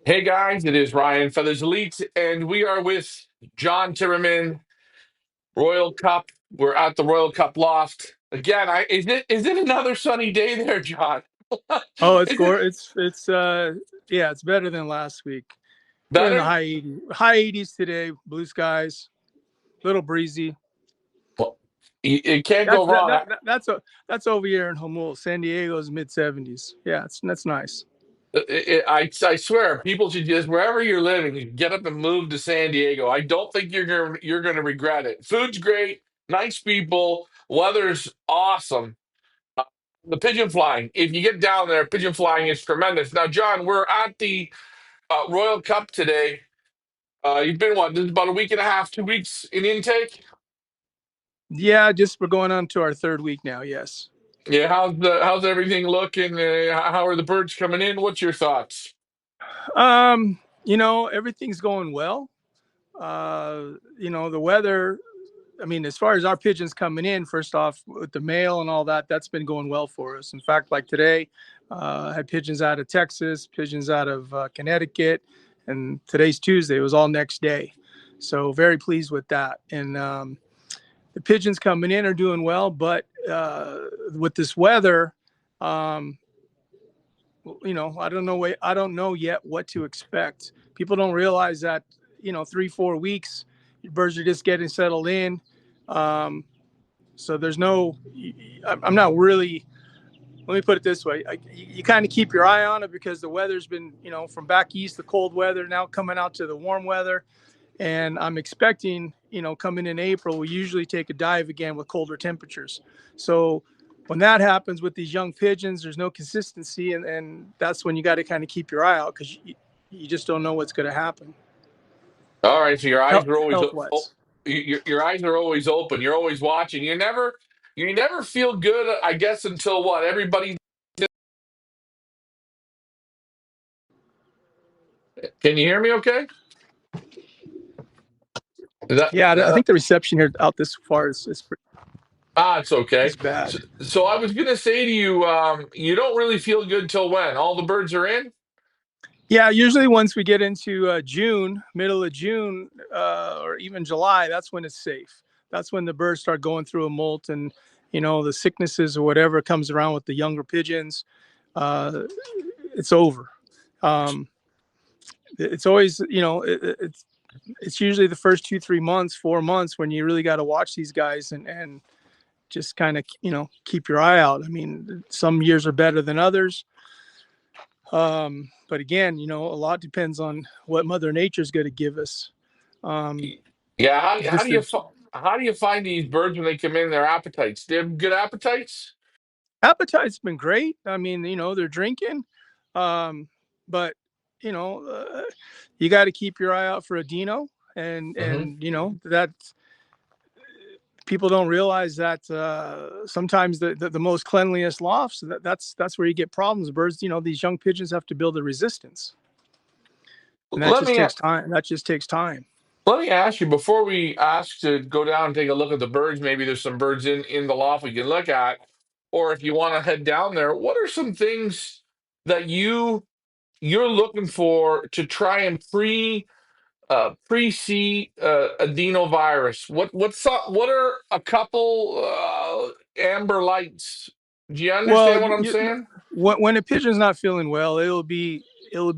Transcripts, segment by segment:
Hey guys, it is Ryan Feathers Elite, and we are with John Timmerman, Royal Cup. We're at the Royal Cup Loft again. Is it another sunny day there, John? Oh, Is it yeah, it's better than last week. We're in the better? high 80s today, blue skies, little breezy. Well, it can't That's go that, wrong. that, that that's a that's over here in Humboldt. San Diego's mid 70s. Yeah, that's nice. I swear, people should just wherever you're living, get up and move to San Diego. I don't think you're gonna regret it. Food's great, nice people, weather's awesome. Uh, The pigeon flying. If you get down there, pigeon flying is tremendous. Now, John, we're at the Royal Cup today. You've been what? This is about a week and a half, 2 weeks in intake. Yeah, just we're going on to our third week now. Yes. Yeah, how's everything looking? How are the birds coming in? What's your thoughts? Everything's going well. The weather. I mean, as far as our pigeons coming in, first off, with the mail and all that, that's been going well for us. In fact, like today, I had pigeons out of Texas, pigeons out of Connecticut, and today's Tuesday. It was all next day. So very pleased with that. And the pigeons coming in are doing well, but with this weather, um, I don't know yet what to expect. People don't realize that 3-4 weeks, birds are just getting settled in. Um, so there's no. I'm not really. Let me put it this way: you kind of keep your eye on it because the weather's been, from back east, the cold weather now coming out to the warm weather, and I'm expecting, coming in April, we usually take a dive again with colder temperatures. So when that happens with these young pigeons, there's no consistency, and that's when you got to kind of keep your eye out because you just don't know what's going to happen All right, so your eyes are always health wise. your eyes are always open. You're always watching. You never feel good, I guess, until what? Everybody, can you hear me? Okay. Is that Yeah, I think the reception here out this far it's okay. is So, bad. so I was gonna say to you, you don't really feel good till when? All the birds are in? Yeah, usually once we get into June, middle of June, or even July, that's when it's safe. That's when the birds start going through a molt, and the sicknesses or whatever comes around with the younger pigeons. Uh, it's over. Um, it's always, it's usually the first 2, 3 months, 4 months when you really got to watch these guys and just kind of keep your eye out. I mean, some years are better than others. But again, a lot depends on what Mother Nature's going to give us. Um, Yeah. How just do how do you find these birds when they come in? Their appetites? They have good appetites. appetite's been great. I mean, they're drinking, um, but you know, uh, you got to keep your eye out for a dino, and Hmm. that people don't realize that sometimes the most cleanliest lofts that's where you get problems. Birds, these young pigeons have to build a resistance, and that Let just me takes time. That just takes time. let me ask you before we ask to go down and take a look at the birds. Maybe there's some birds in the loft we can look at, or if you want to head down there, what are some things that you're looking for to try and pre-see adenovirus? What are a couple amber lights? Do you Well, understand what I'm saying? when a pigeon's not feeling well, it'll be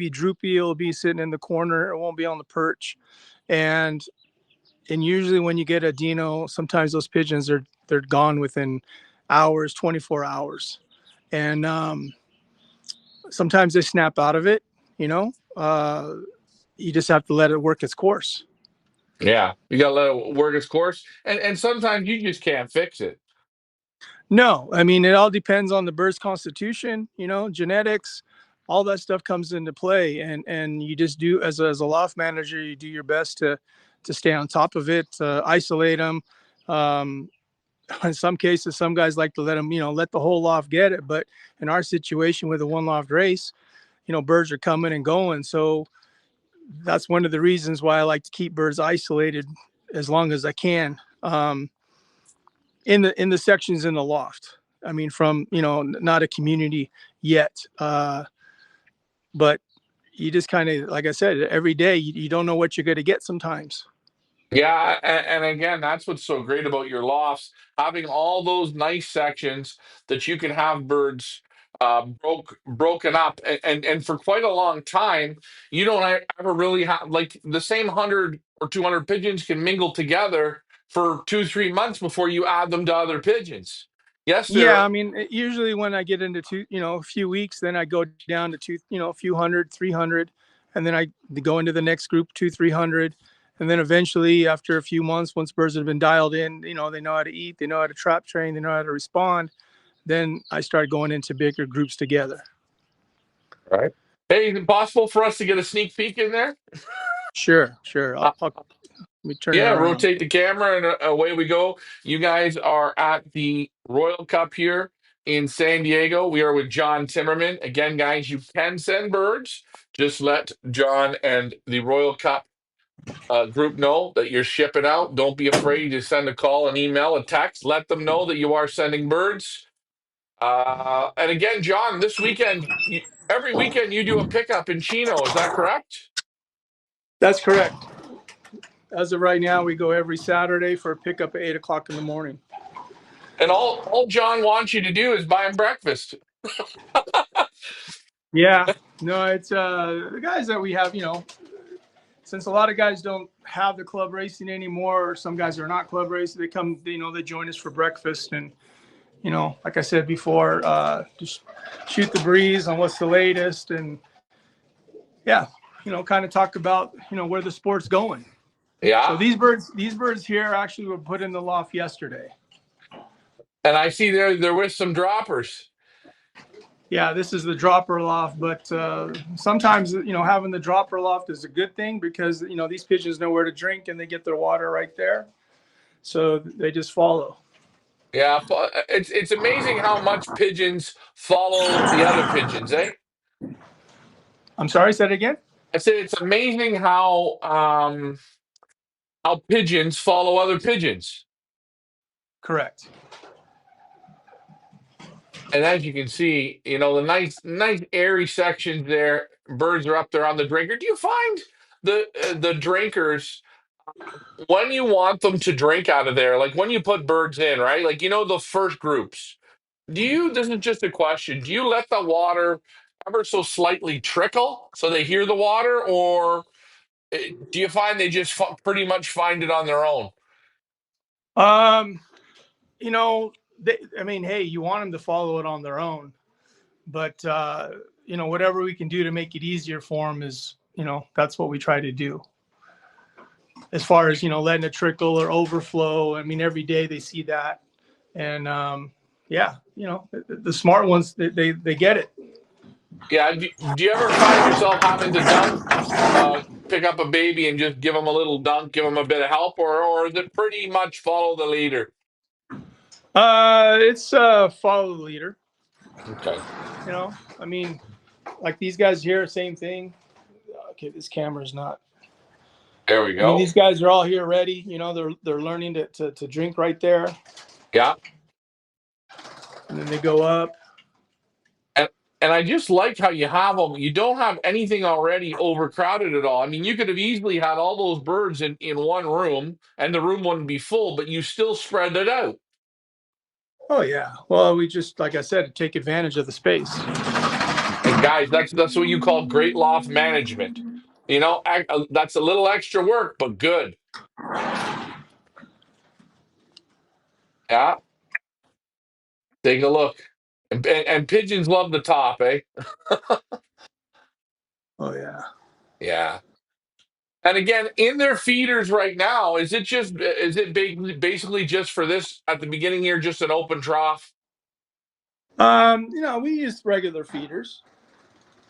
droopy. It'll be sitting in the corner. It won't be on the perch, and usually when you get a dino, sometimes those pigeons they're gone within hours, 24 hours, and sometimes they snap out of it. You know, uh, you just have to let it work its course. Yeah, you gotta let it work its course, and sometimes you just can't fix it. No, I mean it all depends on the bird's constitution. Genetics, all that stuff comes into play, and you just do as a loft manager, you do your best to stay on top of it, isolate them. Um, in some cases, some guys like to let them, let the whole loft get it. But in our situation with a one loft race, birds are coming and going. So that's one of the reasons why I like to keep birds isolated as long as I can. In the sections in the loft. I mean, from not a community yet, but you just kind of, like I said, every day you don't know what you're going to get sometimes. Yeah, and again, that's what's so great about your lofts, having all those nice sections that you can have birds broken up, and for quite a long time, you don't ever really have like the same 100 or 200 pigeons can mingle together for 2 3 months before you add them to other pigeons. Yes, Yeah, they're I mean, usually when I get into a few weeks, then I go down to a few hundred, 300, and then I go into the next group, 300. And then eventually after a few months, once birds have been dialed in, they know how to eat, they know how to trap train, they know how to respond. Then I start going into bigger groups together. right. Hey, is it possible for us to get a sneak peek in there? Sure, sure. Uh, Let me turn it Yeah, around. rotate the camera and away we go. You guys are at the Royal Cup here in San Diego. We are with John Timmerman. Again, guys, you can send birds. Just let John and the Royal Cup group know that you're shipping out. Don't be afraid to send a call, an email, a text. Let them know that you are sending birds. And again, John, this weekend, every weekend you do a pickup in Chino. Is that correct? That's correct. As of right now, we go every Saturday for a pickup at 8 o'clock in the morning. And all John wants you to do is buy him breakfast. Yeah, no, it's the guys that we have, since a lot of guys don't have the club racing anymore, or some guys are not club racing, they come, they join us for breakfast. And, like I said before, just shoot the breeze on what's the latest. And yeah, kind of talk about, where the sport's going. So Yeah. these birds here actually were put in the loft yesterday. And I see there was some droppers. Yeah, this is the dropper loft, but sometimes having the dropper loft is a good thing because these pigeons know where to drink and they get their water right there, so they just follow. Yeah, it's amazing how much pigeons follow the other pigeons, eh? I'm sorry, say that again. I said it's amazing how pigeons follow other pigeons. Correct. And as you can see, the nice airy sections there. Birds are up there on the drinker. Do you find the drinkers when you want them to drink out of there, like when you put birds in, right? Like the first groups. This is just a question. Do you let the water ever so slightly trickle so they hear the water, or do you find they just pretty much find it on their own? Um, I mean, hey, you want them to follow it on their own, but whatever we can do to make it easier for them is, that's what we try to do. As far as letting it trickle or overflow, I mean, every day they see that. And yeah, the smart ones, they get it. Yeah. Do you ever find yourself having to pick up a baby and just give them a little dunk, give them a bit of help, or is it pretty much follow the leader? It's follow the leader. Okay. I mean, like these guys here, same thing. Okay, this camera's not. There we I mean, go. these guys are all here ready. They're learning to drink right there, Yeah. and then they go up. And and I just like how you have them. You don't have anything already overcrowded at all. I mean, you could have easily had all those birds in one room, and the room wouldn't be full, but you still spread it out. Oh yeah. Well, we just, like I said, take advantage of the space. And guys, that's what you call great loft management. That's a little extra work, but good. Yeah. Take a look. And pigeons love the top, eh? Oh yeah. Yeah. And again, in their feeders right now, is it basically just for this at the beginning here, just an open trough? We use regular feeders.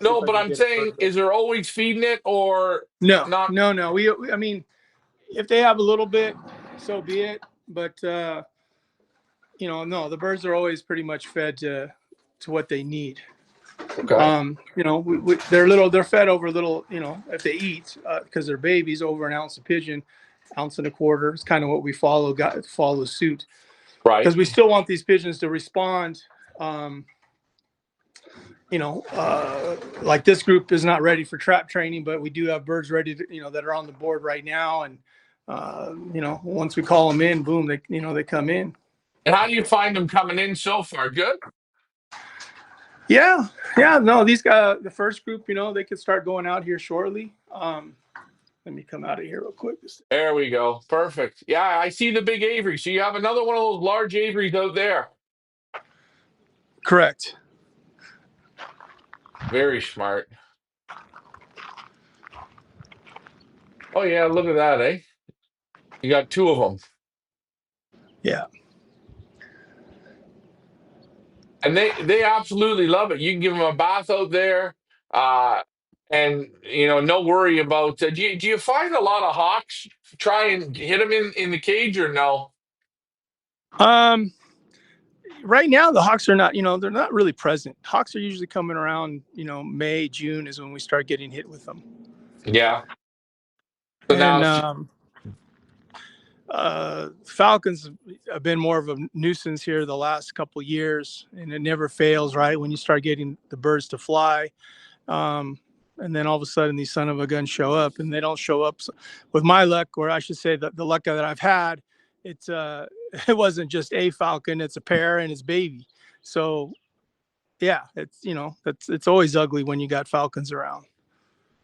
See No, if I but can I'm get it saying, further. is there always feeding it or No, not? no, no. I mean, if they have a little bit, so be it. But no, the birds are always pretty much fed to what they need. Okay. They're fed over a little, if they eat, because they're babies, over an ounce of pigeon, ounce and a quarter. It's kind of what we follow suit, Right. because we still want these pigeons to respond, like this group is not ready for trap training, but we do have birds ready to, that are on the board right now. And, once we call them in, boom, they come in. And how do you find them coming in so far? Good. Yeah. Yeah. No, these guys, the first group, they could start going out here shortly. Let me come out of here real quick. There we go. Perfect. Yeah, I see the big aviary. So you have another one of those large aviaries out there. Correct. Very smart. Oh yeah, look at that, eh? You got two of them, Yeah. and they absolutely love it. You can give them a bath out there, uh, and no worry about. Do you find a lot of hawks try and hit them in the cage or no? Um, right now the hawks are not, they're not really present. Hawks are usually coming around, May, June is when we start getting hit with them. Yeah. So now, And falcons have been more of a nuisance here the last couple years, and it never fails, right? When you start getting the birds to fly, and then all of a sudden these son of a gun show up, and they don't show up with my luck, or I should say the luck that I've had. It's it wasn't just a falcon; it's a pair and its baby. So yeah, it's always ugly when you got falcons around.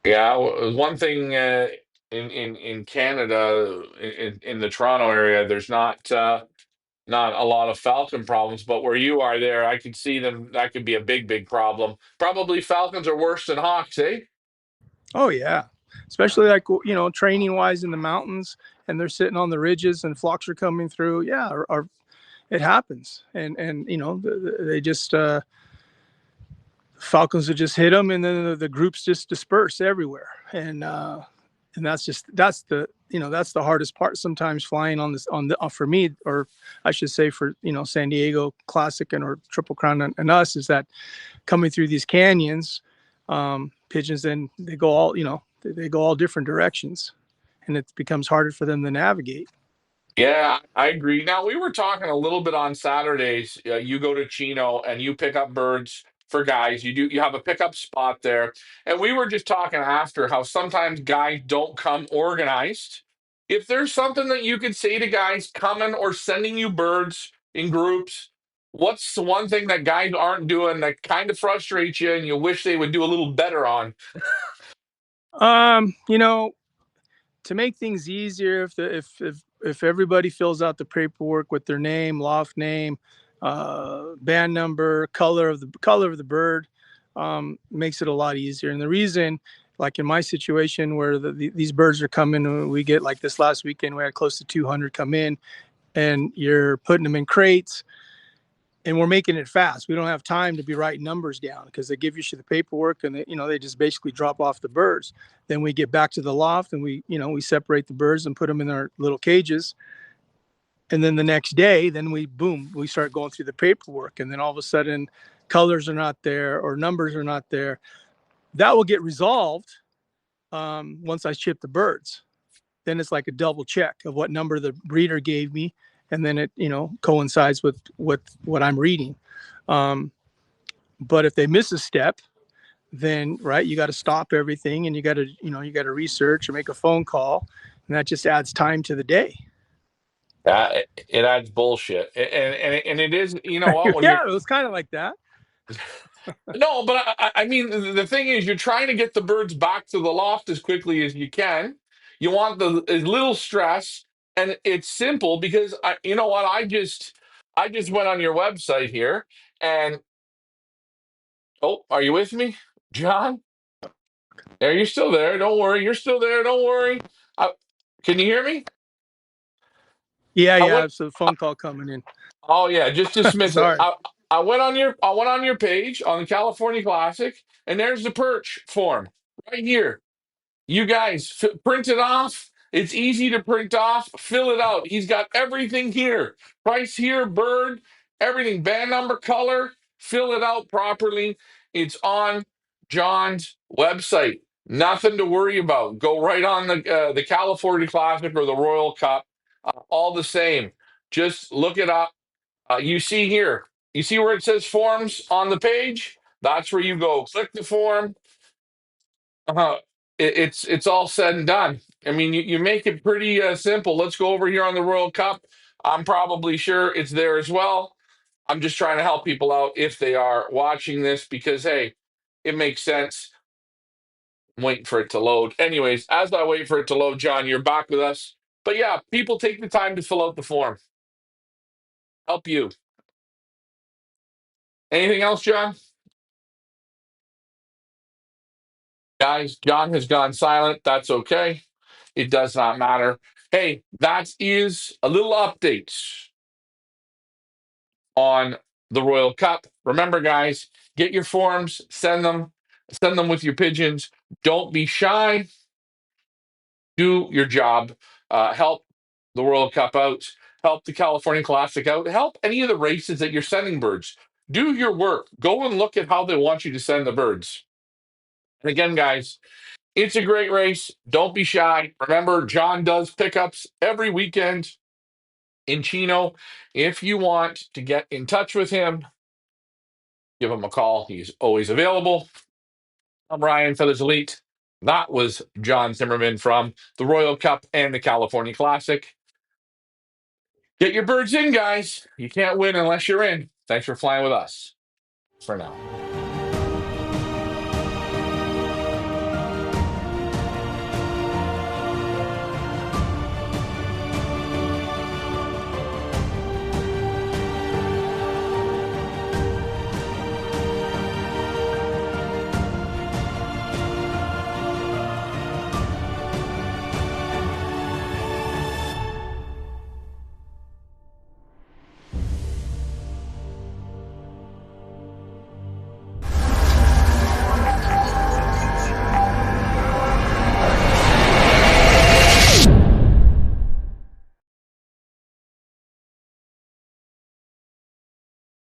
yeah, one thing in Canada, in the Toronto area, there's not a lot of falcon problems, but where you are there, I could see them. That could be a big, big problem. Probably falcons are worse than hawks, eh? Oh yeah, especially like training wise in the mountains, and they're sitting on the ridges, and flocks are coming through. Yeah, it happens, and they just falcons would just hit them, and then the groups just disperse everywhere, and that's the hardest part sometimes flying on this on the for me, or I should say for San Diego Classic and or Triple Crown and us, is that coming through these canyons, pigeons, and they go all they go all different directions, and it becomes harder for them to navigate. Yeah, I agree. Now, we were talking a little bit on Saturdays. You go to Chino and you pick up birds for guys. You have a pickup spot there. And we were just talking after how sometimes guys don't come organized. If there's something that you could say to guys coming or sending you birds in groups, what's the one thing that guys aren't doing that kind of frustrates you and you wish they would do a little better on? Um, you know, to make things easier, if everybody fills out the paperwork with their name, loft name, band number, color of the bird, makes it a lot easier. And the reason, like in my situation where these birds are coming, we get like this last weekend, we had close to 200 come in, and you're putting them in crates, and we're making it fast. We don't have time to be writing numbers down because they give you the paperwork, and they just basically drop off the birds. Then we get back to the loft, and we separate the birds and put them in our little cages. And then the next day, then we start going through the paperwork, and then all of a sudden colors are not there or numbers are not there. That will get resolved once I ship the birds. Then it's like a double check of what number the breeder gave me, and then it coincides with what I'm reading. Um, but if they miss a step, then right, you got to stop everything, and you got to research or make a phone call, and that just adds time to the day. It adds bullshit. And it is, you know what, when you're Yeah, it was kind of like that. no, but I mean, the thing is, you're trying to get the birds back to the loft as quickly as you can. You want as little stress, and it's simple because you know what? I just went on your website here, and oh, are you with me, John? Are you still there? Don't worry, you're still there. Don't worry. I, can you hear me? Yeah, I yeah, went. it's a phone call coming in. Oh yeah, just dismiss it. Sorry. I went on your page on the California Classic, and there's the perch form right here. You guys print it off. It's easy to print off. Fill it out. He's got everything here. Price here, bird, everything, band number, color. Fill it out properly. It's on John's website. Nothing to worry about. Go right on the California Classic or the Royal Cup. All the same. Just look it up. You see here. You see where it says forms on the page? That's where you go. Click the form. Uh, it's all said and done. I mean, you make it pretty simple. Let's go over here on the Royal Cup. I'm probably sure it's there as well. I'm just trying to help people out if they are watching this because, hey, it makes sense. I'm waiting for it to load. Anyways, as I wait for it to load, John, you're back with us. But yeah, people take the time to fill out the form. Help you. Anything else, John? Guys, John has gone silent. That's okay. It does not matter. Hey, that is a little update on the Royal Cup. Remember, guys, get your forms, send them with your pigeons. Don't be shy. Do your job. Help the World Cup out. Help the California Classic out. Help any of the races that you're sending birds. Do your work. Go and look at how they want you to send the birds. And again, guys, it's a great race. Don't be shy. Remember, John does pickups every weekend in Chino. If you want to get in touch with him, give him a call. He's always available. I'm Ryan Feathers Elite. That was John Zimmerman from the Royal Cup and the California Classic. Get your birds in, guys. You can't win unless you're in. Thanks for flying with us. For now.